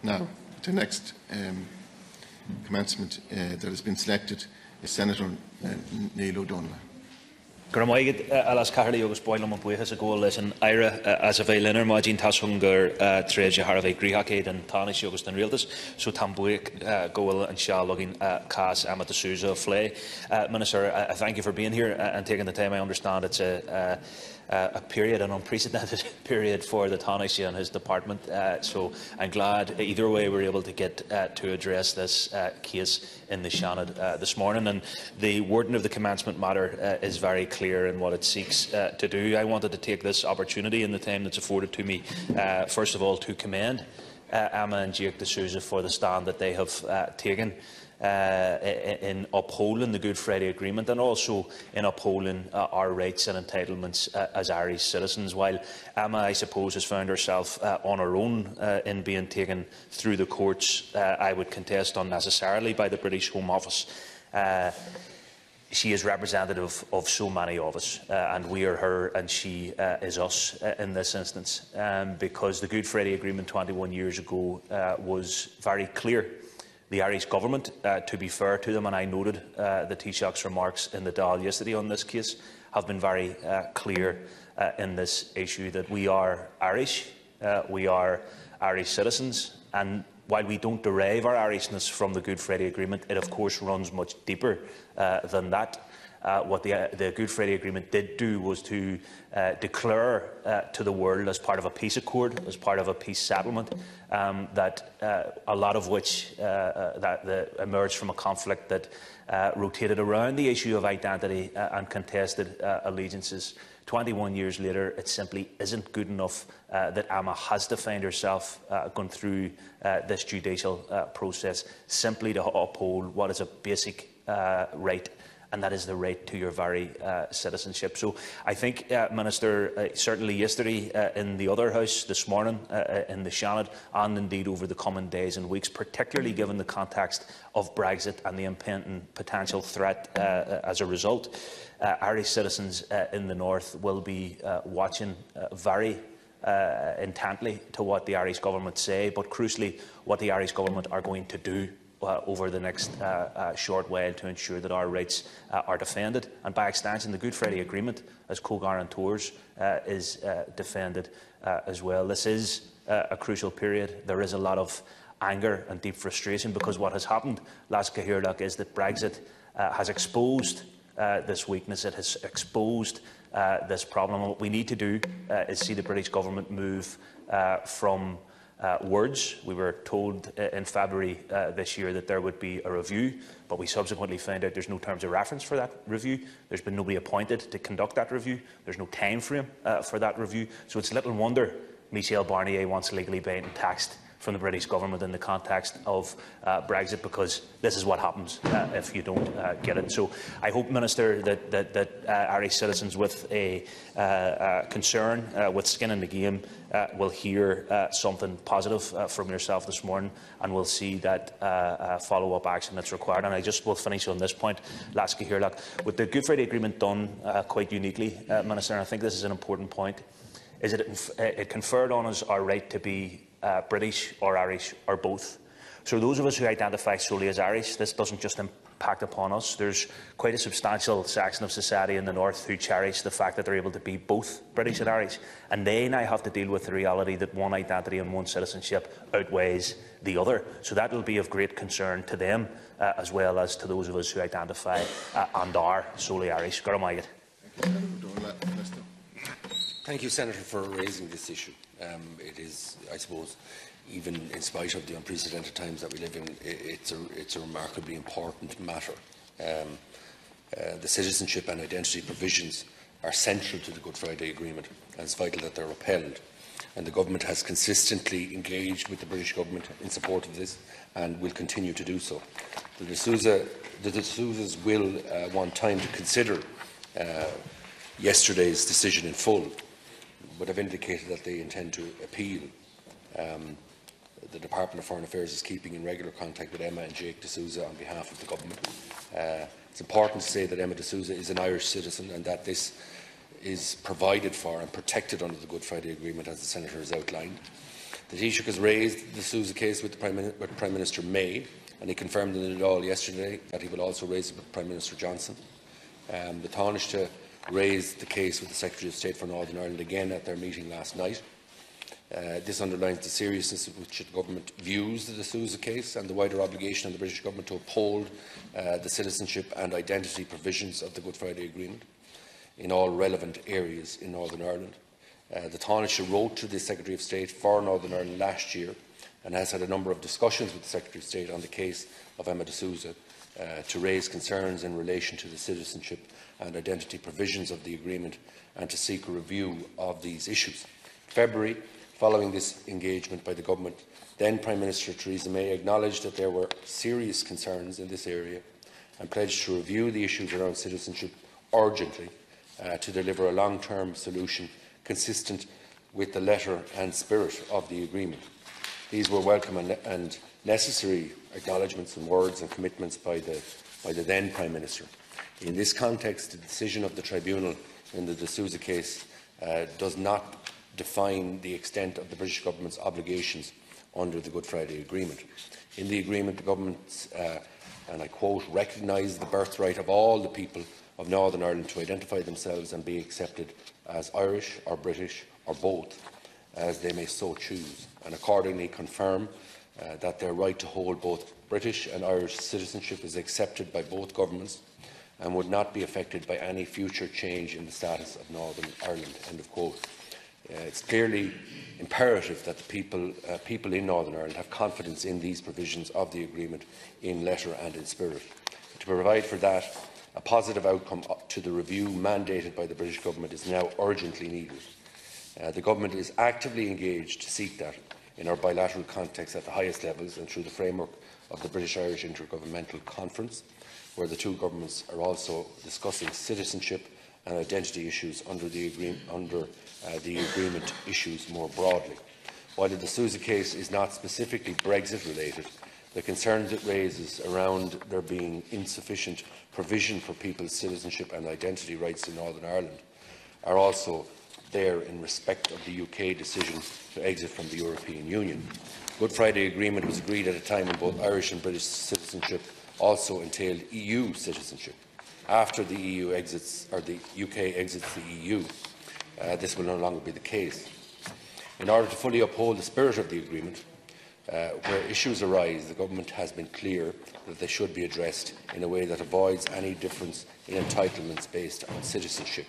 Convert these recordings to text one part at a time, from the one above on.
Now, the next commencement that has been selected is Senator Niall Donnghaile. Gramaigid alas Carly agus Boyle mon buchas a goal leis an Ira as a bhélinner Majin Tashunger Treja Harvey Grihakade and Tanish agus den Realtas so Tambuik goal and Shalogin Cass Amma DeSouza Flay. Minister, I thank you for being here and taking the time. I understand it's a period, an unprecedented period for the Taoiseach and his department. So I'm glad either way we're able to get to address this case in the Seanad this morning. And the wording of the commencement matter is very clear in what it seeks to do. I wanted to take this opportunity in the time that's afforded to me, first of all, to commend Amma and Jake DeSouza for the stand that they have taken in upholding the Good Friday Agreement and also in upholding our rights and entitlements as Irish citizens. While Amma, I suppose, has found herself on her own in being taken through the courts, I would contest unnecessarily by the British Home Office. She is representative of so many of us, and we are her and she is us in this instance, because the Good Friday Agreement 21 years ago was very clear. The Irish Government, to be fair to them, and I noted the Taoiseach's remarks in the Dáil yesterday on this case, have been very clear in this issue that we are Irish, we are Irish citizens, and while we don't derive our Irishness from the Good Friday Agreement, it of course runs much deeper than that. What the Good Friday Agreement did do was to declare to the world, as part of a peace accord, as part of a peace settlement, that a lot of which emerged from a conflict that rotated around the issue of identity and contested allegiances. 21 years later, it simply isn't good enough that Amma has to find herself going through this judicial process simply to uphold what is a basic right, and that is the right to your very citizenship. So I think, Minister, certainly yesterday in the other House, this morning in the Seanad, and indeed over the coming days and weeks, particularly given the context of Brexit and the impending potential threat as a result, Irish citizens in the North will be watching very intently to what the Irish Government say, but crucially what the Irish Government are going to do over the next short while to ensure that our rights are defended, and by extension the Good Friday Agreement as co-guarantors is defended as well. This is a crucial period. There is a lot of anger and deep frustration because what has happened last Cahirlock is that Brexit has exposed this weakness. It has exposed this problem. And what we need to do is see the British Government move from words. We were told in February this year that there would be a review, but we subsequently found out there's no terms of reference for that review. There's been nobody appointed to conduct that review. There's no time frame for that review. So it's little wonder Michel Barnier wants legally binding text from the British Government in the context of Brexit, because this is what happens if you don't get it. So I hope, Minister, that Irish citizens with a concern, with skin in the game, will hear something positive from yourself this morning, and will see that follow-up action that's required. And I just will finish on this point, Laska Hirlach. With the Good Friday Agreement done quite uniquely, Minister, and I think this is an important point, is that it conferred on us our right to be British or Irish or both. So those of us who identify solely as Irish, this doesn't just impact upon us. There's quite a substantial section of society in the North who cherish the fact that they're able to be both British and Irish, and they now have to deal with the reality that one identity and one citizenship outweighs the other. So that will be of great concern to them as well as to those of us who identify and are solely Irish. Garamaigid. Thank you, Senator, for raising this issue. It is, I suppose, even in spite of the unprecedented times that we live in, it's a remarkably important matter. The citizenship and identity provisions are central to the Good Friday Agreement, and it's vital that they're upheld. And the Government has consistently engaged with the British Government in support of this and will continue to do so. The DeSouzas will want time to consider yesterday's decision in full, but have indicated that they intend to appeal. The Department of Foreign Affairs is keeping in regular contact with Emma and Jake DeSouza on behalf of the Government. It's important to say that Emma DeSouza is an Irish citizen and that this is provided for and protected under the Good Friday Agreement, as the Senator has outlined. The Taoiseach has raised the DeSouza case with Prime Minister May, and he confirmed in the Dáil yesterday that he will also raise it with Prime Minister Johnson. The Taoiseach raised the case with the Secretary of State for Northern Ireland again at their meeting last night. This underlines the seriousness with which the Government views the DeSouza case and the wider obligation of the British Government to uphold the citizenship and identity provisions of the Good Friday Agreement in all relevant areas in Northern Ireland. The Taoiseach wrote to the Secretary of State for Northern Ireland last year and has had a number of discussions with the Secretary of State on the case of Emma DeSouza to raise concerns in relation to the citizenship and identity provisions of the agreement and to seek a review of these issues. In February, following this engagement by the Government, then Prime Minister Theresa May acknowledged that there were serious concerns in this area and pledged to review the issues around citizenship urgently to deliver a long-term solution consistent with the letter and spirit of the agreement. These were welcome and necessary acknowledgements and words and commitments by the then Prime Minister. In this context, the decision of the Tribunal in the DeSouza case does not define the extent of the British Government's obligations under the Good Friday Agreement. In the agreement, the Government, and I quote, "recognise the birthright of all the people of Northern Ireland to identify themselves and be accepted as Irish or British or both, as they may so choose, and accordingly confirm that their right to hold both British and Irish citizenship is accepted by both governments and would not be affected by any future change in the status of Northern Ireland." End of quote. It's clearly imperative that the people in Northern Ireland have confidence in these provisions of the agreement in letter and in spirit. To provide for that, a positive outcome to the review mandated by the British Government is now urgently needed. The Government is actively engaged to seek that in our bilateral context at the highest levels and through the framework of the British-Irish Intergovernmental Conference, where the two governments are also discussing citizenship and identity issues under the agreement issues more broadly. While the DeSouza case is not specifically Brexit related, the concerns it raises around there being insufficient provision for people's citizenship and identity rights in Northern Ireland are also there in respect of the UK decision to exit from the European Union. The Good Friday Agreement was agreed at a time when both Irish and British citizenship also entailed EU citizenship. After the EU exits, or the UK exits the EU, this will no longer be the case. In order to fully uphold the spirit of the agreement, where issues arise, the Government has been clear that they should be addressed in a way that avoids any difference in entitlements based on citizenship.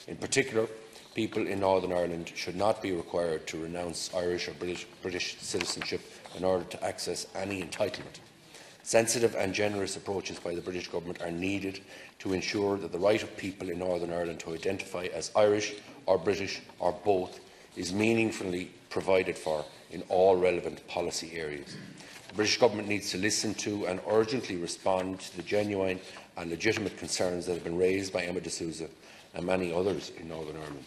In particular, people in Northern Ireland should not be required to renounce Irish or British citizenship in order to access any entitlement. Sensitive and generous approaches by the British Government are needed to ensure that the right of people in Northern Ireland to identify as Irish or British or both is meaningfully provided for in all relevant policy areas. The British Government needs to listen to and urgently respond to the genuine and legitimate concerns that have been raised by Emma DeSouza and many others in Northern Ireland.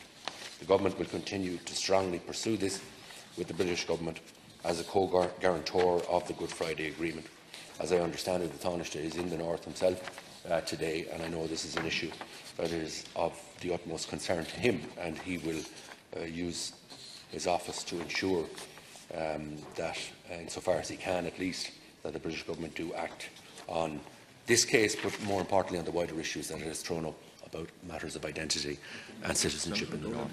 The Government will continue to strongly pursue this with the British Government as a co-guarantor of the Good Friday Agreement. As I understand it, the Taoiseach is in the north himself today, and I know this is an issue that is of the utmost concern to him, and he will use his office to ensure that, insofar as he can at least, that the British Government do act on this case, but more importantly on the wider issues that it has thrown up about matters of identity and citizenship in the north.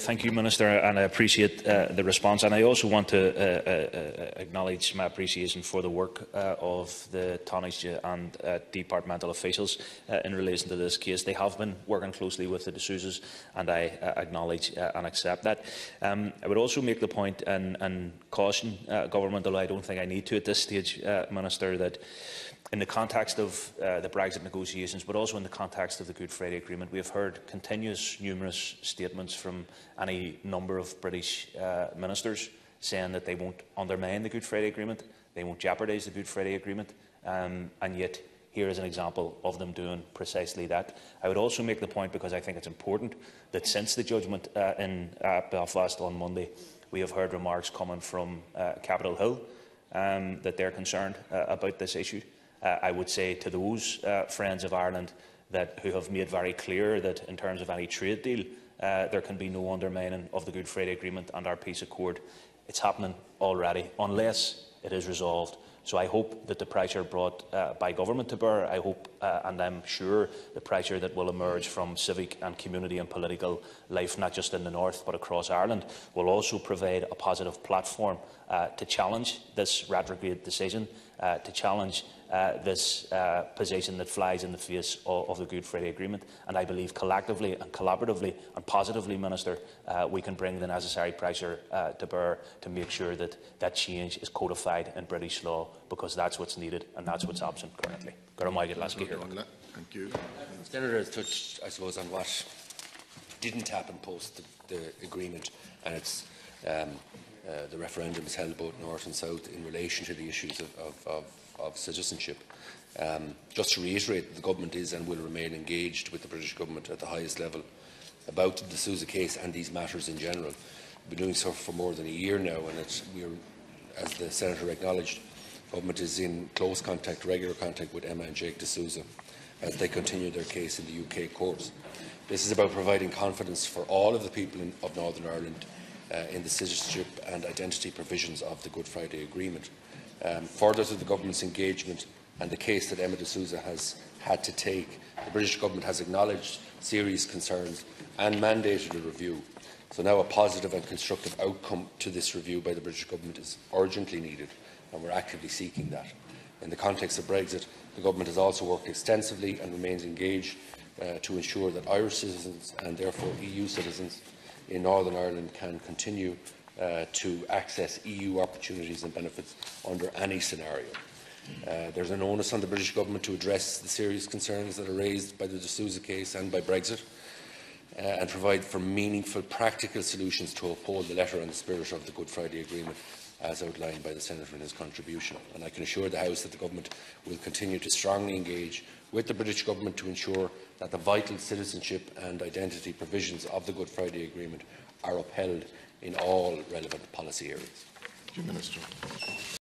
Thank you, Minister, and I appreciate the response. And I also want to acknowledge my appreciation for the work of the Taoiseach and departmental officials in relation to this case. They have been working closely with the DeSouzas, and I acknowledge and accept that. I would also make the point and caution government, although I don't think I need to at this stage, Minister, that in the context of the Brexit negotiations, but also in the context of the Good Friday Agreement, we have heard numerous statements from any number of British ministers saying that they won't undermine the Good Friday Agreement, they won't jeopardise the Good Friday Agreement, and yet here is an example of them doing precisely that. I would also make the point, because I think it's important, that since the judgment in Belfast on Monday, we have heard remarks coming from Capitol Hill that they're concerned about this issue. I would say to those friends of Ireland who have made very clear that in terms of any trade deal there can be no undermining of the Good Friday Agreement and our peace accord. It's happening already, unless it is resolved. So I hope that the pressure brought by government to bear, I hope and I'm sure the pressure that will emerge from civic and community and political life, not just in the north but across Ireland, will also provide a positive platform to challenge this retrograde decision, to challenge this position that flies in the face of the Good Friday Agreement. And I believe collectively and collaboratively and positively, Minister, we can bring the necessary pressure to bear to make sure that that change is codified in British law, because that's what's needed and that's what's absent currently. Thank you. Senator has touched, I suppose, on what didn't happen post the agreement, and it's the referendum is held both north and south in relation to the issues of citizenship. Just to reiterate, the government is and will remain engaged with the British government at the highest level about the DeSouza case and these matters in general. We've been doing so for more than a year now, and as the Senator acknowledged, government is in close contact, regular contact with Emma and Jake DeSouza as they continue their case in the UK courts. This is about providing confidence for all of the people of Northern Ireland in the citizenship and identity provisions of the Good Friday Agreement. Further to the government's engagement and the case that Emma DeSouza has had to take, the British government has acknowledged serious concerns and mandated a review. So now a positive and constructive outcome to this review by the British government is urgently needed, and we're actively seeking that. In the context of Brexit, the government has also worked extensively and remains engaged to ensure that Irish citizens and therefore EU citizens in Northern Ireland can continue to access EU opportunities and benefits under any scenario. There is an onus on the British government to address the serious concerns that are raised by the DeSouza case and by Brexit, and provide for meaningful, practical solutions to uphold the letter and the spirit of the Good Friday Agreement, as outlined by the Senator in his contribution. And I can assure the House that the government will continue to strongly engage with the British government to ensure that the vital citizenship and identity provisions of the Good Friday Agreement are upheld in all relevant policy areas. Thank you, Minister.